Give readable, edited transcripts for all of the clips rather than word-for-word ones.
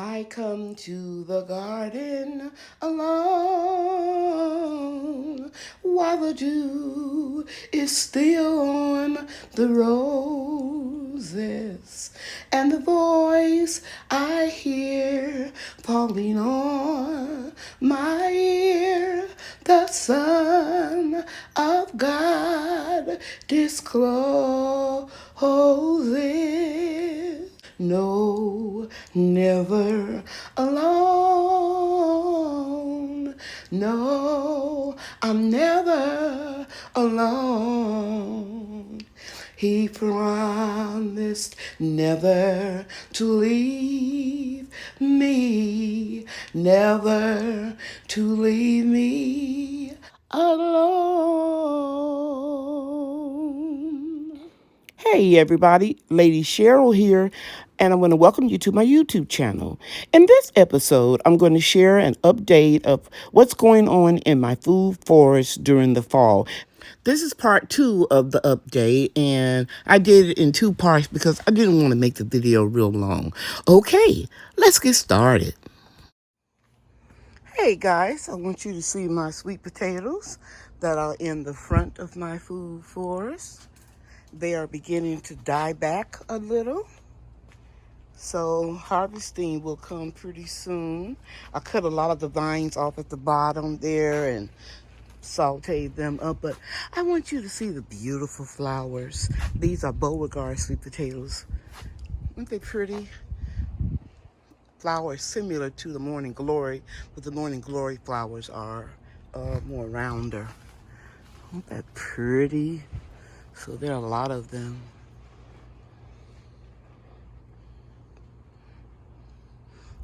I come to the garden alone while the dew is still on the roses, and the voice I hear falling on my ear, the Son of God discloses. No, never alone. No, I'm never alone. He promised never to leave me, never to leave me alone. Hey everybody, Lady Cheryl here, and I'm going to welcome you to my YouTube channel. In this episode, I'm going to share an update of what's going on in my food forest during the fall. This is part 2 of the update, and I did it in 2 parts because I didn't want to make the video real long. Okay, let's get started. Hey guys, I want you to see my sweet potatoes that are in the front of my food forest. They are beginning to die back a little, so harvesting will come pretty soon. I cut a lot of the vines off at the bottom there and sauteed them up, but I want you to see the beautiful flowers. These are Beauregard sweet potatoes. Aren't they pretty? Flowers similar to the morning glory, but the morning glory flowers are more rounder. Aren't that pretty? So there are a lot of them.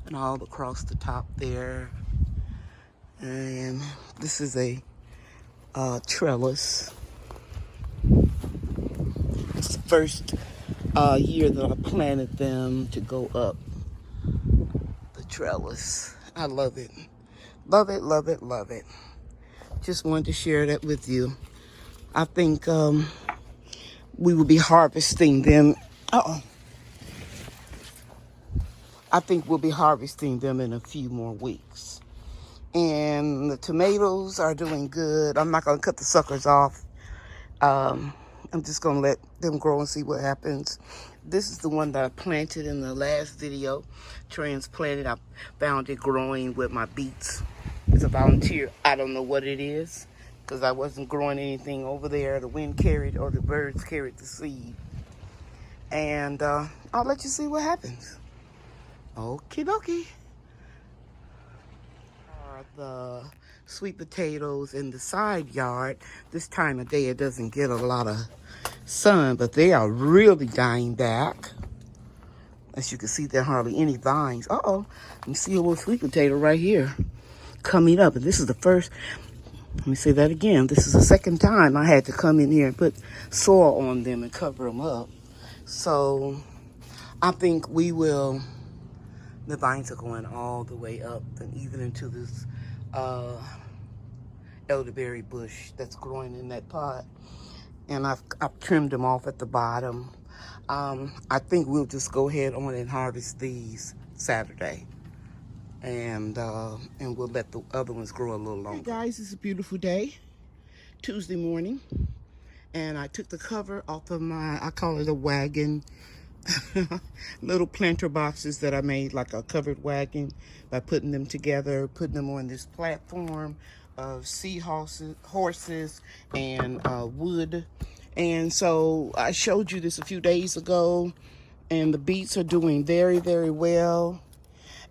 And all across the top there. And this is a trellis. It's the first year that I planted them to go up the trellis. I love it. Love it, love it, love it. Just wanted to share that with you. I think we will be harvesting them. I think we'll be harvesting them in a few more weeks. And the tomatoes are doing good. I'm not going to cut the suckers off. I'm just going to let them grow and see what happens. This is the one that I planted in the last video. Transplanted. I found it growing with my beets. It's a volunteer. I don't know what it is because I wasn't growing anything over there. The wind carried or the birds carried the seed. And I'll let you see what happens. Okie dokie. The sweet potatoes in the side yard. This time of day it doesn't get a lot of sun, but they are really dying back. As you can see, there are hardly any vines. You see a little sweet potato right here coming up, and this is the first. Let me say that again. This is the second time I had to come in here and put soil on them and cover them up. So I think we will. The vines are going all the way up and even into this elderberry bush that's growing in that pot. And I've trimmed them off at the bottom. I think we'll just go ahead on and harvest these Saturday. And we'll let the other ones grow a little longer. Hey guys, it's a beautiful day. Tuesday morning. And I took the cover off of my, I call it a wagon. Little planter boxes that I made like a covered wagon by putting them together, putting them on this platform of horses and wood. And so I showed you this a few days ago, and the beets are doing very, very well.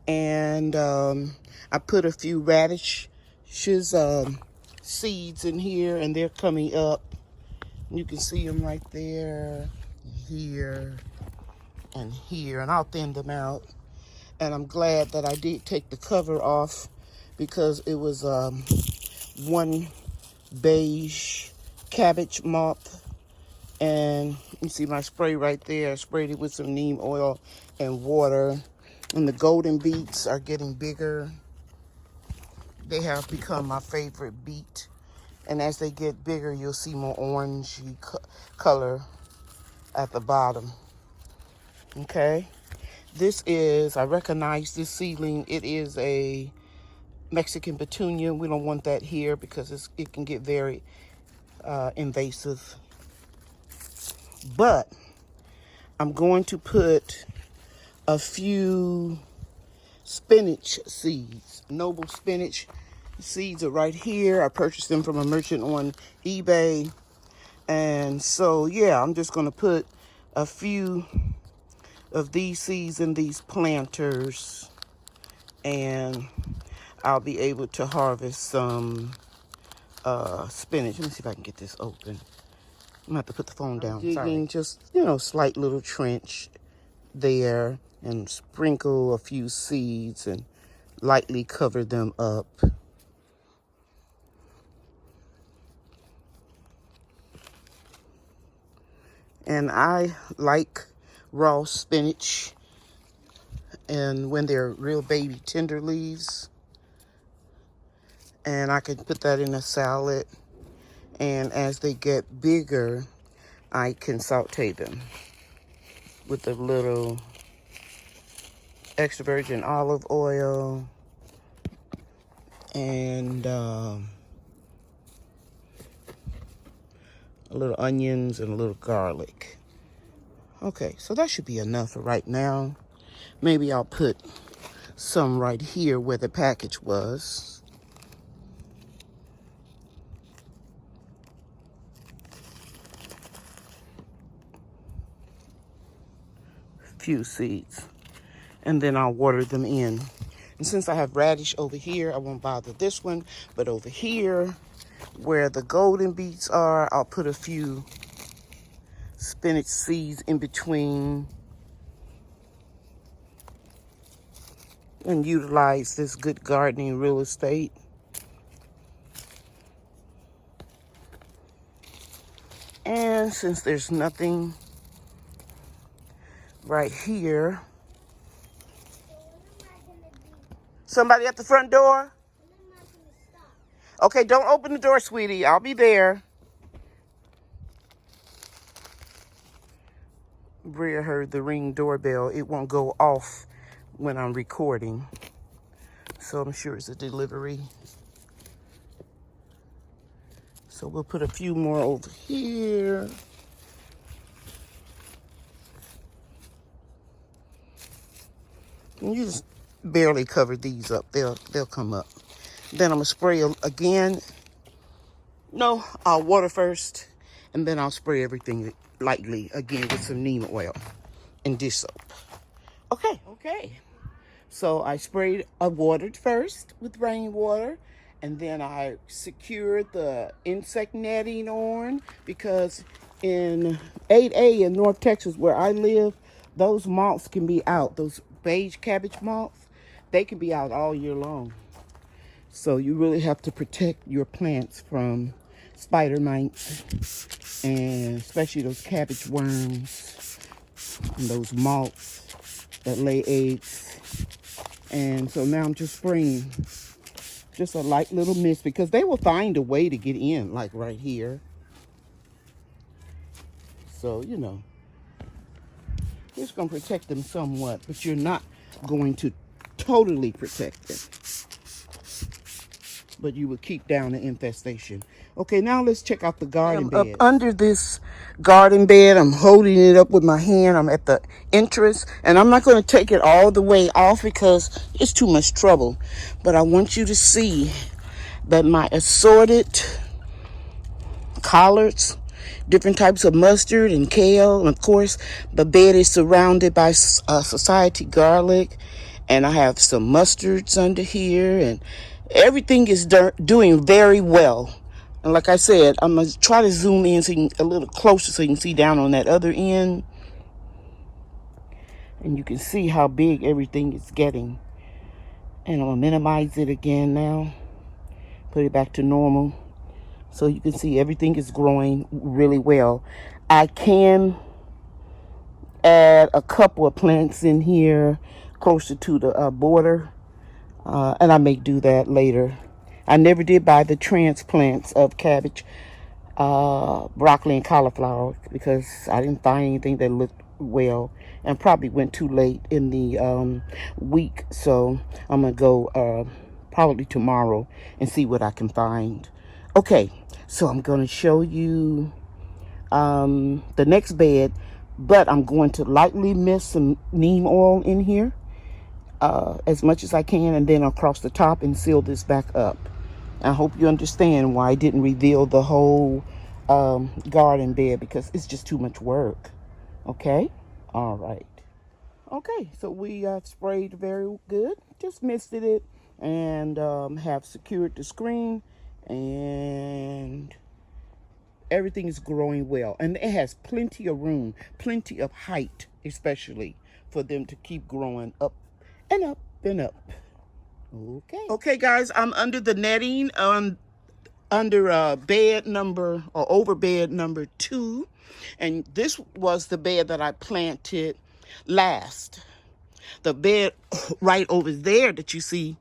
And I put a few radishes seeds in here, and they're coming up. You can see them right there, here, and here, and I'll thin them out. And I'm glad that I did take the cover off because it was one beige cabbage moth. And you see my spray right there. I sprayed it with some neem oil and water. And the golden beets are getting bigger. They have become my favorite beet. And as they get bigger, you'll see more orangey color at the bottom. Okay, This is, I recognize this seedling. It is a Mexican petunia. We don't want that here because it can get very invasive. But I'm going to put a few spinach seeds. Noble spinach seeds are right here. I purchased them from a merchant on eBay. And so, yeah, I'm just going to put a few of these seeds in these planters. And I'll be able to harvest some spinach. Let me see if I can get this open. I'm gonna have to put the phone down. Digging just, slight little trench there and sprinkle a few seeds and lightly cover them up. And I like raw spinach, and when they're real baby tender leaves, and I can put that in a salad, and as they get bigger I can saute them with a little extra virgin olive oil and a little onions and a little garlic. Okay, so that should be enough for right now. Maybe I'll put some right here where the package was. Few seeds, and then I'll water them in. And since I have radish over here, I won't bother this one, but over here where the golden beets are, I'll put a few spinach seeds in between and utilize this good gardening real estate. And since there's nothing right here, somebody at the front door? Okay, don't open the door, sweetie. I'll be there. Bria heard the ring doorbell. It won't go off when I'm recording, so I'm sure it's a delivery. So we'll put a few more over here. And you just barely cover these up. They'll come up. Then I'm gonna spray again. No, I'll water first, and then I'll spray everything lightly again with some neem oil and dish soap. Okay. So I watered first with rainwater, and then I secured the insect netting on, because in 8A in North Texas where I live, those moths can be out. Those beige cabbage moths, they can be out all year long. So you really have to protect your plants from spider mites, and especially those cabbage worms and those moths that lay eggs. And so now I'm just spraying just a light little mist, because they will find a way to get in, like right here. So, it's going to protect them somewhat, but you're not going to totally protect them. But you will keep down the infestation. Okay, now let's check out the garden bed. Up under this garden bed, I'm holding it up with my hand. I'm at the entrance, and I'm not going to take it all the way off because it's too much trouble. But I want you to see that my assorted collards, different types of mustard and kale, and of course the bed is surrounded by society garlic, and I have some mustards under here, and everything is doing very well. And like I said, I'm going to try to zoom in a little closer so you can see down on that other end. And you can see how big everything is getting. And I'm going to minimize it again now. Put it back to normal. So you can see everything is growing really well. I can add a couple of plants in here closer to the border. And I may do that later. I never did buy the transplants of cabbage, broccoli, and cauliflower because I didn't find anything that looked well, and probably went too late in the week. So I'm gonna go probably tomorrow and see what I can find. Okay, so I'm gonna show you the next bed, but I'm going to lightly mist some neem oil in here as much as I can, and then across the top and seal this back up. I hope you understand why I didn't reveal the whole garden bed, because it's just too much work. Okay? All right. Okay, so we sprayed very good. Just misted it and have secured the screen, and everything is growing well. And it has plenty of room, plenty of height, especially for them to keep growing up and up and up. Okay. Okay, guys, I'm under the netting under bed number, or over bed number 2. And this was the bed that I planted last. The bed right over there that you see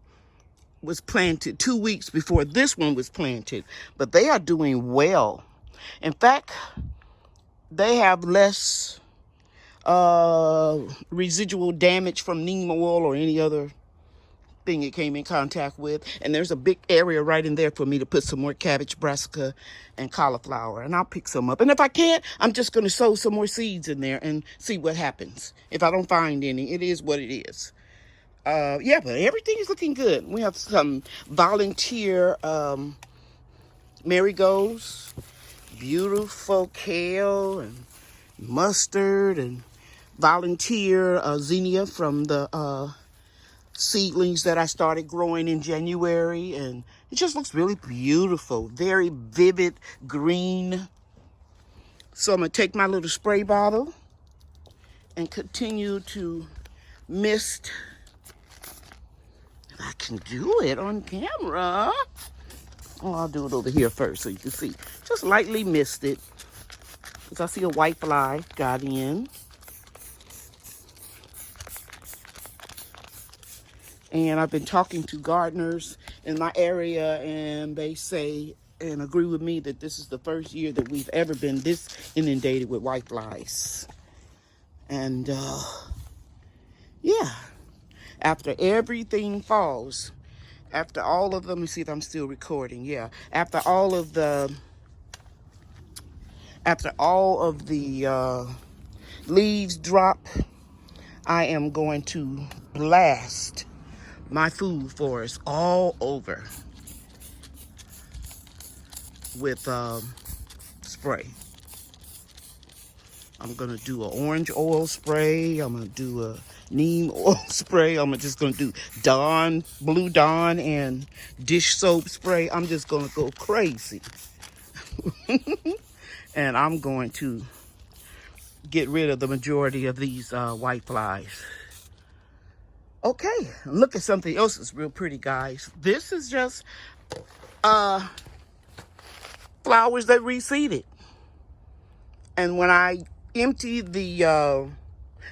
was planted 2 weeks before this one was planted. But they are doing well. In fact, they have less residual damage from neem oil or any other thing it came in contact with. And there's a big area right in there for me to put some more cabbage, brassica, and cauliflower. And I'll pick some up. And if I can't, I'm just going to sow some more seeds in there and see what happens. If I don't find any, it is what it is. Yeah, but everything is looking good. We have some volunteer marigolds, beautiful kale and mustard, and volunteer zinnia from the seedlings that I started growing in January, and it just looks really beautiful, very vivid green. So I'm gonna take my little spray bottle and continue to mist. If I can do it on camera. Oh, I'll do it over here first so you can see. Just lightly mist it, because I see a white fly got in. And I've been talking to gardeners in my area, and they say and agree with me that this is the first year that we've ever been this inundated with white flies. And yeah, after everything falls, after all of them, let me see if I'm still recording. Yeah, after all of the leaves drop, I am going to blast my food forest all over with spray. I'm gonna do an orange oil spray. I'm gonna do a neem oil spray. I'm just gonna do Blue Dawn and dish soap spray. I'm just gonna go crazy. And I'm going to get rid of the majority of these white flies. Okay, look at something else that's real pretty, guys. This is just flowers that reseeded. And when I emptied the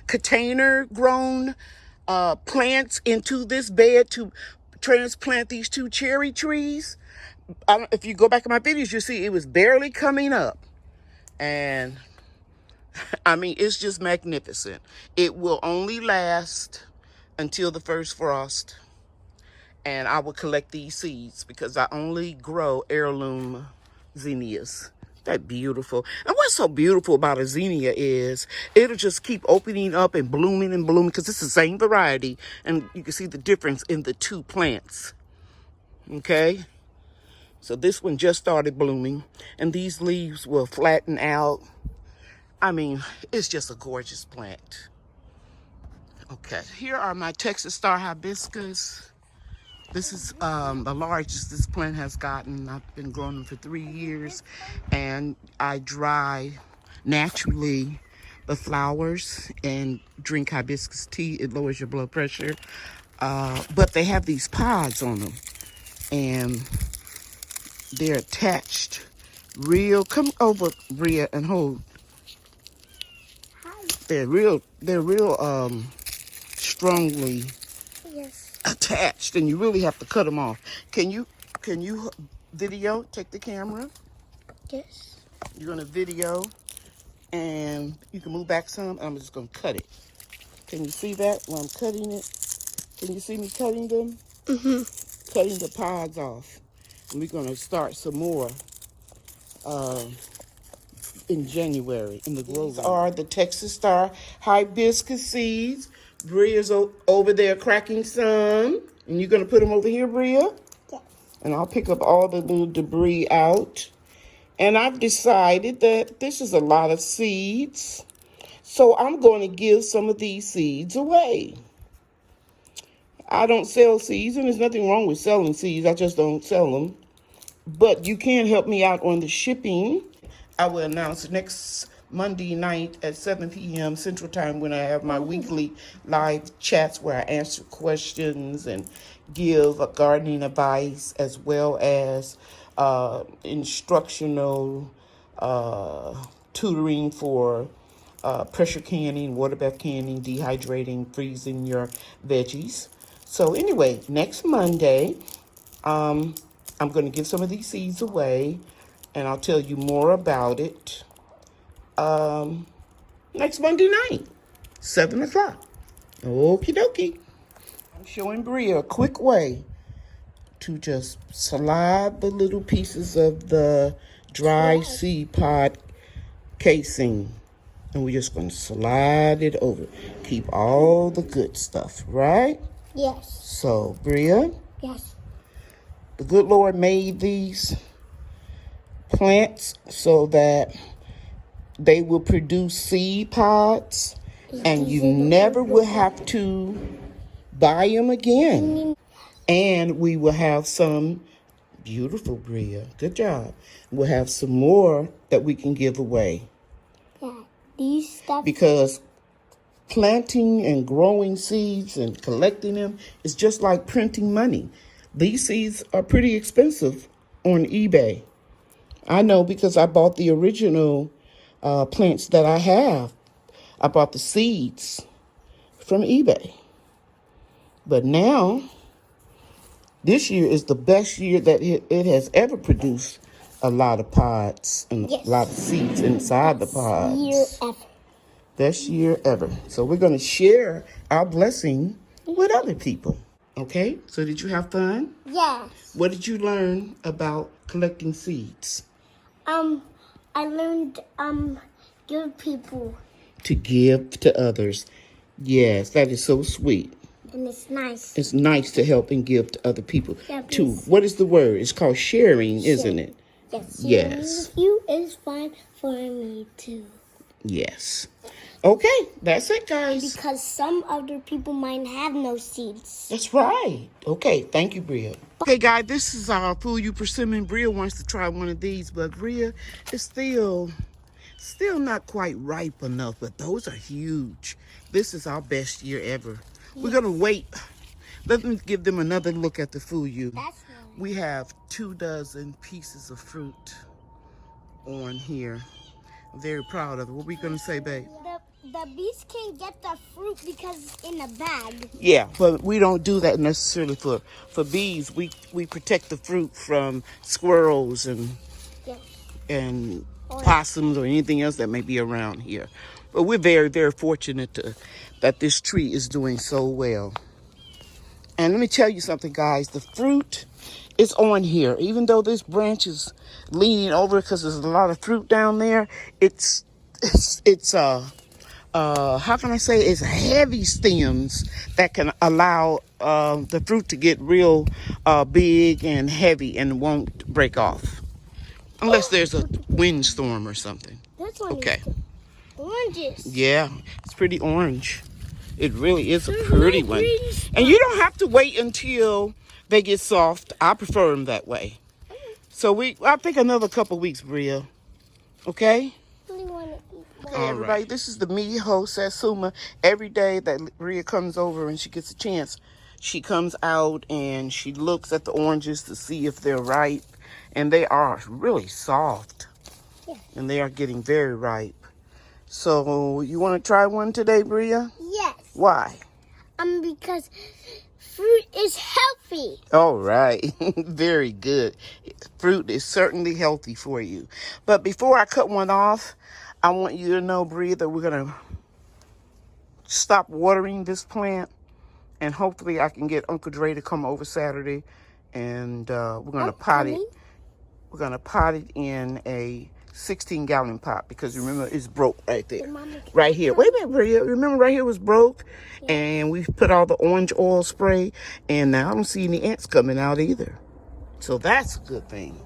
container grown plants into this bed to transplant these 2 cherry trees, if you go back in my videos, you'll see it was barely coming up. And I mean, it's just magnificent. It will only last until the first frost, and I will collect these seeds because I only grow heirloom zinnias. That beautiful. And what's so beautiful about a zinnia is it'll just keep opening up and blooming because it's the same variety, and you can see the difference in the 2 plants. Okay, so this one just started blooming, and these leaves will flatten out. I mean, it's just a gorgeous plant. Okay, here are my Texas Star Hibiscus. This is the largest this plant has gotten. I've been growing them for 3 years, and I dry naturally the flowers and drink hibiscus tea. It lowers your blood pressure. But they have these pods on them, and they're attached real. Come over, Bria, and hold. They're real strongly attached, and you really have to cut them off. Can you video? Take the camera. Yes. You're gonna video And you can move back some. I'm just going to cut it. Can you see that when I'm cutting it? Can you see me cutting them? Mm-hmm. Cutting the pods off. And we're going to start some more in January in the grow room. These are the Texas Star hibiscus seeds. Bria's over there cracking some. And you're going to put them over here, Bria? Yes. And I'll pick up all the little debris out. And I've decided that this is a lot of seeds. So I'm going to give some of these seeds away. I don't sell seeds, and there's nothing wrong with selling seeds. I just don't sell them. But you can help me out on the shipping. I will announce next Monday night at 7 p.m. Central Time when I have my weekly live chats where I answer questions and give a gardening advice as well as instructional tutoring for pressure canning, water bath canning, dehydrating, freezing your veggies. So anyway, next Monday, I'm going to give some of these seeds away, and I'll tell you more about it next Monday night, 7 o'clock. Okie dokie. I'm showing Bria a quick way to just slide the little pieces of the dry seed pod casing. And we're just going to slide it over. Keep all the good stuff, right? Yes. So, Bria? Yes. The good Lord made these plants so that they will produce seed pods, and you never will have to buy them again. And we will have some, beautiful Bria, good job. We'll have some more that we can give away. Yeah, these stuff. Because planting and growing seeds and collecting them is just like printing money. These seeds are pretty expensive on eBay. I know because I bought the original plants that I have. I bought the seeds from eBay. But now, this year is the best year that it has ever produced a lot of pods and a lot of seeds inside the pods. Year ever. Best year ever. So we're going to share our blessing with other people. Okay? So did you have fun? Yes. What did you learn about collecting seeds? I learned give people. To give to others. Yes, that is so sweet. And it's nice. It's nice to help and give to other people. Yeah, too. What is the word? It's called sharing, isn't it? Yes. Yes. You is fine for me too. Yes. Okay, that's it, guys. Because some other people might have no seeds. That's right. Okay, thank you, Bria. Okay, guys, this is our Fool You Persimmon. Bria wants to try one of these, but Bria is still not quite ripe enough, but those are huge. This is our best year ever. Yeah. We're going to wait. Let me give them another look at the Fool You. That's nice. We have 24 pieces of fruit on here. I'm very proud of it. What are we going to say, babe? The bees can get the fruit because it's in a bag. Yeah, but we don't do that necessarily for bees. We protect the fruit from squirrels and possums or anything else that may be around here. But we're very, very fortunate that this tree is doing so well. And let me tell you something, guys. The fruit is on here. Even though this branch is leaning over because there's a lot of fruit down there, it's how can I say, it's heavy stems that can allow the fruit to get real big and heavy and won't break off. Unless there's a windstorm or something. This one okay. is oranges. Yeah, it's pretty orange. It really is a pretty one. And you don't have to wait until they get soft. I prefer them that way. So I think another couple weeks, Bria. Okay? Okay, everybody, this is the Miho Satsuma. Every day that Bria comes over and she gets a chance, she comes out and she looks at the oranges to see if they're ripe. And they are really soft. Yeah. And they are getting very ripe. So, you want to try one today, Bria? Yes. Why? Because fruit is healthy. All right. Very good. Fruit is certainly healthy for you. But before I cut one off, I want you to know, Bree, that we're going to stop watering this plant. And hopefully I can get Uncle Dre to come over Saturday. And we're going to pot it. We're going to pot it in a 16-gallon pot. Because remember, it's broke right there. Right here. Wait a minute, Bria. Remember right here was broke? Yeah. And we put all the orange oil spray. And now I don't see any ants coming out either. So that's a good thing.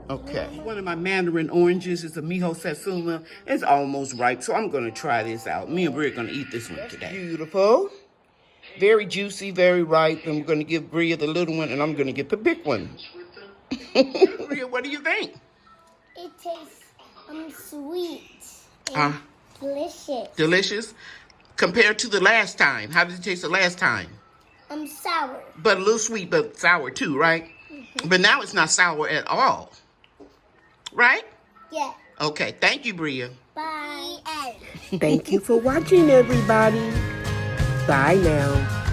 Okay. One of my mandarin oranges is a Miho Satsuma. It's almost ripe, so I'm going to try this out. Me and Bria are going to eat this one today. Beautiful. Very juicy, very ripe. And we're going to give Bria the little one, and I'm going to get the big one. Bria, what do you think? It tastes sweet and delicious. Delicious? Compared to the last time. How did it taste the last time? Sour. But a little sweet, but sour too, right? Mm-hmm. But now it's not sour at all. Right? Yeah. Okay. Thank you, Bria. Bye. Thank you for watching, everybody. Bye now.